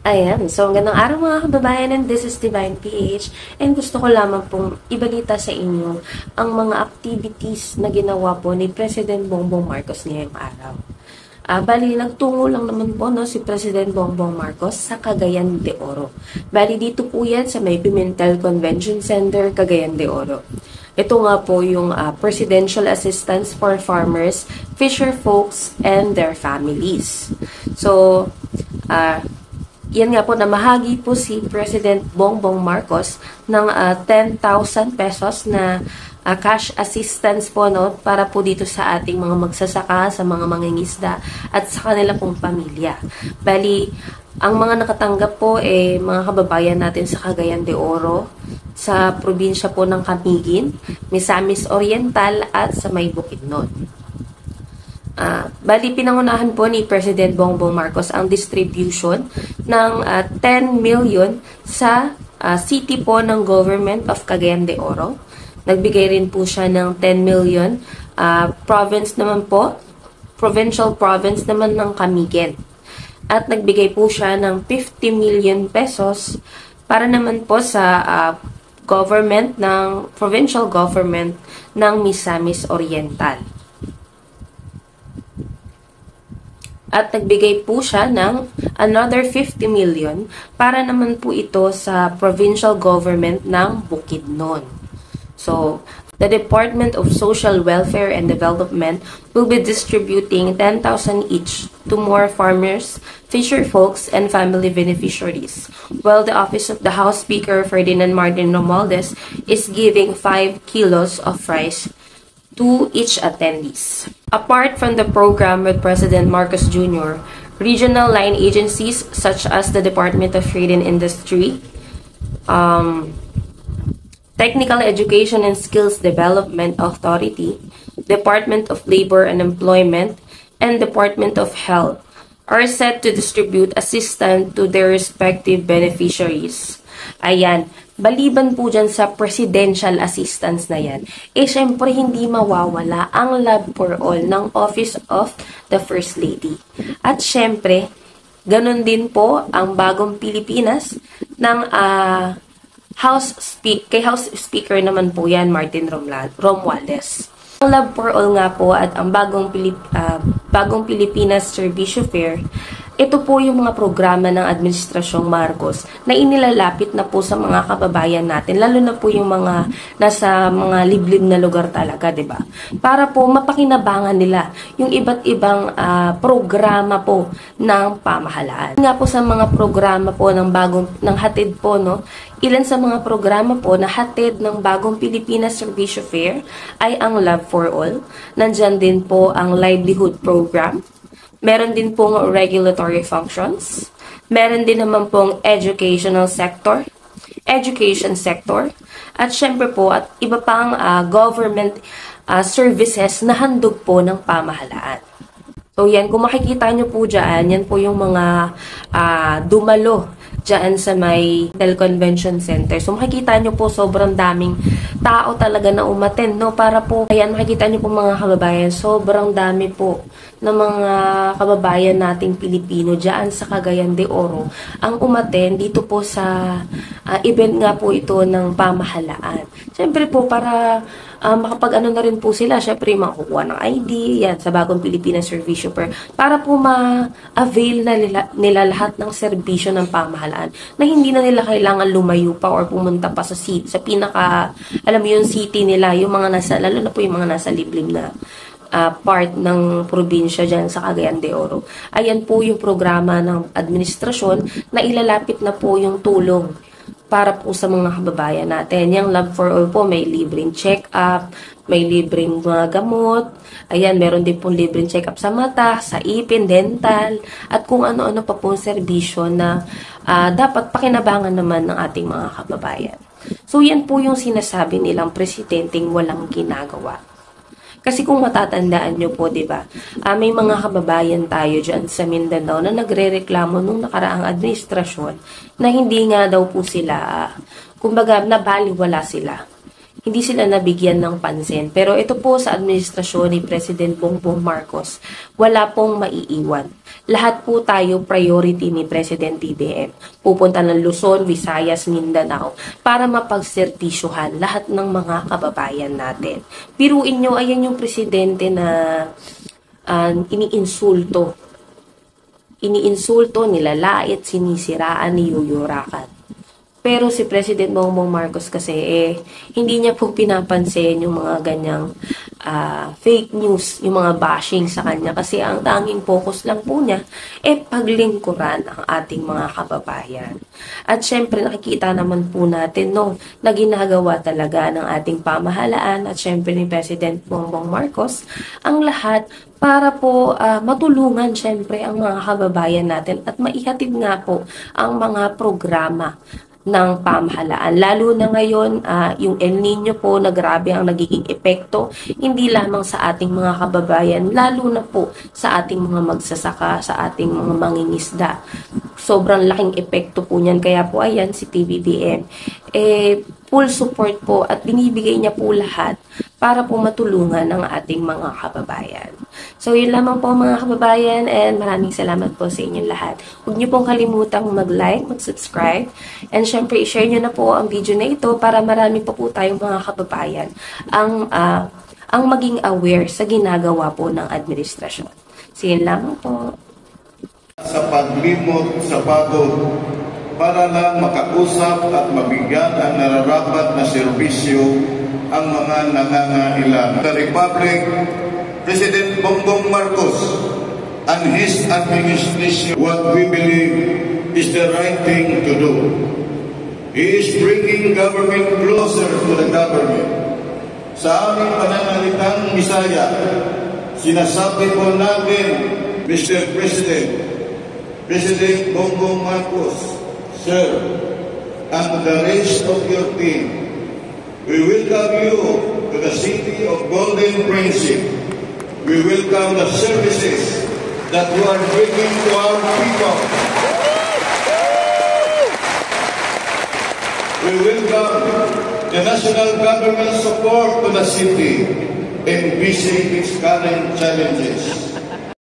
Ayan, so magandang araw mga kababayan, and this is Divine PH, and gusto ko lamang pong ibalita sa inyo ang mga activities na ginawa po ni President Bongbong Marcos ngayong araw. Bali, nagtungo lang naman po si President Bongbong Marcos sa Cagayan de Oro. Bali, dito po yan sa may Pimentel Convention Center, Cagayan de Oro. Ito nga po yung Presidential Assistance for Farmers, Fisher Folks, and their families. So, yan nga po, namahagi po si President Bongbong Marcos ng 10,000 pesos na cash assistance po para po dito sa ating mga magsasaka, sa mga mangingisda at sa kanila pong pamilya. Bali, ang mga nakatanggap po mga kababayan natin sa Cagayan de Oro, sa probinsya po ng Camiguin, Misamis Oriental at sa may Bukidnon. Bali, pinangunahan po ni President Bongbong Marcos ang distribution ng 10 million sa city po ng Government of Cagayan de Oro. Nagbigay rin po siya ng 10 million province naman po, provincial province naman ng Camiguin. At nagbigay po siya ng 50 million pesos para naman po sa government ng provincial government ng Misamis Oriental. At nagbigay po siya ng another 50 million para naman po ito sa provincial government ng Bukidnon. So, the Department of Social Welfare and Development will be distributing 10,000 each to more farmers, fisher folks, and family beneficiaries, while the Office of the House Speaker Ferdinand Martin Romualdez is giving 5 kilos of rice to each attendees. Apart from the program with President Marcos Jr., regional line agencies such as the Department of Trade and Industry, Technical Education and Skills Development Authority, Department of Labor and Employment, and Department of Health are set to distribute assistance to their respective beneficiaries. Ayan, baliban po dyan sa presidential assistance na yan, syempre hindi mawawala ang Love for All ng Office of the First Lady. At syempre, ganun din po ang Bagong Pilipinas ng kay House Speaker naman po yan, Martin Romualdez. Ang Love for All nga po at ang Bagong Pilipinas Servicio Fair, ito po yung mga programa ng Administrasyong Marcos na inilalapit na po sa mga kababayan natin, lalo na po yung mga nasa mga liblib na lugar talaga, 'di ba? Para po mapakinabangan nila yung iba't ibang programa po ng pamahalaan. Nga po sa mga programa po ng hatid po, ilan sa mga programa po na hatid ng Bagong Pilipinas Servicio Fair ay ang Love for All. Nandyan din po ang Livelihood Program. Meron din pong regulatory functions. Meron din naman pong education sector, at syempre po at iba pang government services na handog po ng pamahalaan. So yan, kung makikita nyo po dyan, yan po yung mga dumalo dyan sa may Del Convention Center. So makikita nyo po sobrang daming tao talaga na umattend, para po, ayan, makikita nyo po mga kababayan, sobrang dami po ng mga kababayan nating Pilipino dyan sa Cagayan de Oro ang umattend dito po sa event nga po ito ng pamahalaan. Siyempre po para makapag-ano na rin po sila, syempre makukuha ng ID, yan, sa Bagong Pilipinas Servicio Fair, para po ma-avail na nila lahat ng serbisyo ng pamahalaan na hindi na nila kailangan lumayo pa or pumunta pa sa pinaka, alam mo yung city nila, yung mga lalo na po yung mga nasa liblib na part ng probinsya dyan sa Cagayan de Oro. Ayan po yung programa ng administrasyon na ilalapit na po yung tulong para po sa mga kababayan natin. Yung Love for All po, may libreng check-up, may libreng mga gamot, ayan, meron din pong libreng check-up sa mata, sa ipin, dental, at kung ano-ano pa pong serbisyo na dapat pakinabangan naman ng ating mga kababayan. So, yan po yung sinasabi nilang presidenteng walang ginagawa. Kasi kung matatandaan nyo po, di ba, may mga kababayan tayo dyan sa Mindanao na nagre-reklamo nung nakaraang administrasyon na hindi nga daw po sila, kumbaga, nabaliwala sila. hindi sila nabigyan ng pansin. Pero ito po sa administrasyon ni President Bongbong Marcos, wala pong maiiwan. Lahat po tayo priority ni President BBM. Pupunta ng Luzon, Visayas, Mindanao para mapagsertisyuhan lahat ng mga kababayan natin. Biruin nyo, ayan yung presidente na iniinsulto, nilalait, sinisiraan, niyuyurakan. Pero si President Bongbong Marcos kasi hindi niya po pinapansin yung mga ganyang fake news, yung mga bashing sa kanya kasi ang tanging focus lang po niya paglingkuran ang ating mga kababayan. At syempre nakikita naman po natin na ginagawa talaga ng ating pamahalaan at syempre ni President Bongbong Marcos ang lahat para po matulungan syempre ang mga kababayan natin at maihatid nga po ang mga programa ng pamahalaan. Lalo na ngayon, yung El Nino po na grabe ang nagiging epekto, hindi lamang sa ating mga kababayan, lalo na po sa ating mga magsasaka, sa ating mga mangingisda. Sobrang laking epekto po niyan. Kaya po ayan, si PBBM, full support po at binibigay niya po lahat para po matulungan ang ating mga kababayan. So, yun lamang po mga kababayan and maraming salamat po sa inyong lahat. Huwag niyo pong kalimutang mag-like, mag-subscribe, and syempre, i-share niyo na po ang video na ito para marami pa po tayong mga kababayan ang maging aware sa ginagawa po ng administrasyon. So, yun lamang po. Sa paglimot sa pagod para lang makausap at mabigyan ang nararapat na serbisyo ang mga nangangailangan. The Republic, President Bongbong Marcos and his administration, what we believe is the right thing to do. He is bringing government closer to the government. Sa aming pananalitang Bisaya, sinasabi po natin, Mr. President, President Bongbong Marcos, Sir, and the rest of your team, we welcome you to the city of Golden Principe. We welcome the services that you are bringing to our people. We welcome the national government support to the city in facing its current challenges.